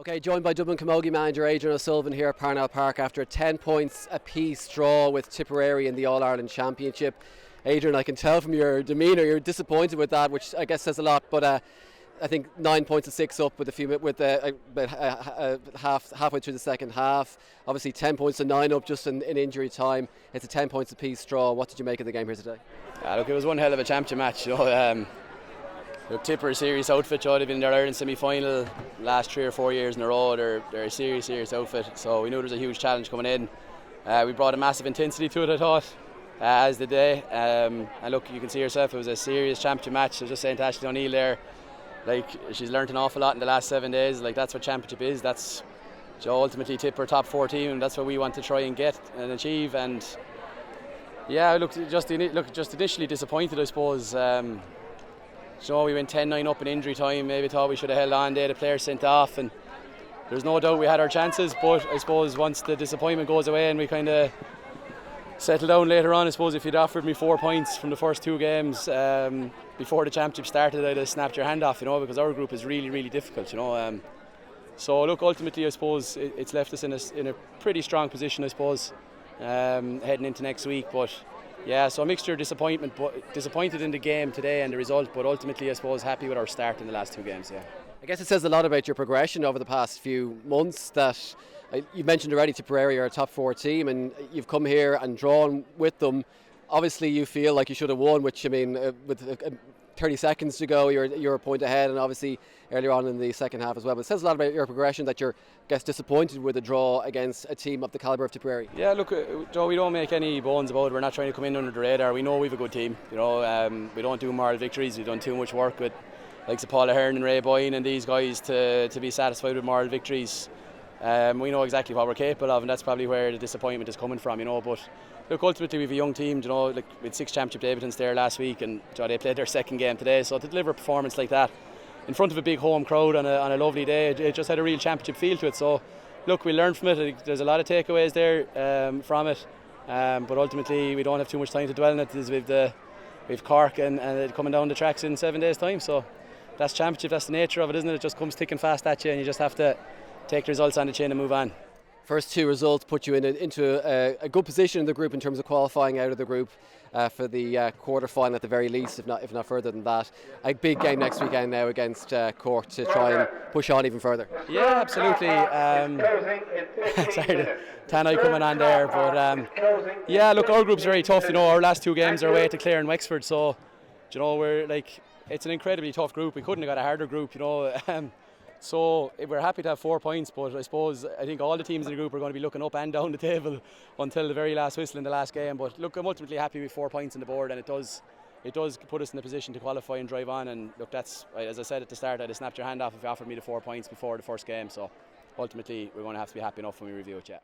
Okay, joined by Dublin Camogie manager Adrian O'Sullivan here at Parnell Park after a 10 points apiece draw with Tipperary in the All-Ireland Championship. Adrian, I can tell from your demeanour you're disappointed with that, which I guess says a lot, but I think 9 points to 6 up with halfway through the second half. Obviously 10 points to 9 up just in injury time. It's a 10 points apiece draw. What did you make of the game here today? Look, it was one hell of a championship match. Tipperary serious outfit. They've been in their Ireland semi-final last 3 or 4 years in a row. They're a serious outfit. So we knew there was a huge challenge coming in. We brought a massive intensity to it, I thought, as the day. And look, you can see yourself, it was a serious championship match. I was just saying to Ashley O'Neill there, like, she's learnt an awful lot in the last 7 days. Like, that's what championship is. That's ultimately Tipper top 4 team, and that's what we want to try and get and achieve. And yeah, look, just initially disappointed, I suppose. We went 10-9 up in injury time. Maybe thought we should have held on there. The players sent off, and there's no doubt we had our chances. But I suppose once the disappointment goes away and we kind of settle down later on, I suppose if you'd offered me 4 points from the first 2 games before the championship started, I'd have snapped your hand off, because our group is really difficult, So look, ultimately, I suppose it's left us in a pretty strong position, I suppose, heading into next week. But yeah, so a mixture of disappointment, but disappointed in the game today and the result, but ultimately, I suppose, happy with our start in the last 2 games. Yeah. I guess it says a lot about your progression over the past few months that you mentioned already Tipperary are a top 4 team, and you've come here and drawn with them. Obviously, you feel like you should have won, which, I mean, with 30 seconds to go, you're a point ahead, and obviously earlier on in the second half as well. But it says a lot about your progression that you're, I guess, disappointed with a draw against a team of the calibre of Tipperary. Yeah, look, Joe, we don't make any bones about it. We're not trying to come in under the radar. We know we've a good team. We don't do moral victories. We've done too much work with like Paula Hearn and Ray Boyne and these guys to be satisfied with moral victories. We know exactly what we're capable of, and that's probably where the disappointment is coming from, But look, ultimately we have a young team, like with 6 championship debutants there last week, and they played their second game today. So to deliver a performance like that in front of a big home crowd on a lovely day, it just had a real championship feel to it. So look, we learned from it. There's a lot of takeaways there from it, but ultimately we don't have too much time to dwell on it. We've Cork and it coming down the tracks in 7 days' time. So that's championship. That's the nature of it, isn't it? It just comes ticking fast at you, and you just have to take the results on the chin and move on. First 2 results put you into a good position in the group in terms of qualifying out of the group for the quarter-final at the very least, if not further than that. A big game next weekend now against Cork to try and push on even further. Yeah, absolutely. Sorry, Tannoy coming on there, but yeah, look, our group's very tough. Our last 2 games are away to Clare and Wexford, so we're like, it's an incredibly tough group. We couldn't have got a harder group, So we're happy to have 4 points, but I think all the teams in the group are going to be looking up and down the table until the very last whistle in the last game. But look, I'm ultimately happy with 4 points on the board, and it does put us in a position to qualify and drive on. And look, that's, as I said at the start, I'd have snapped your hand off if you offered me the 4 points before the first game. So ultimately, we're going to have to be happy enough when we review it. Yeah.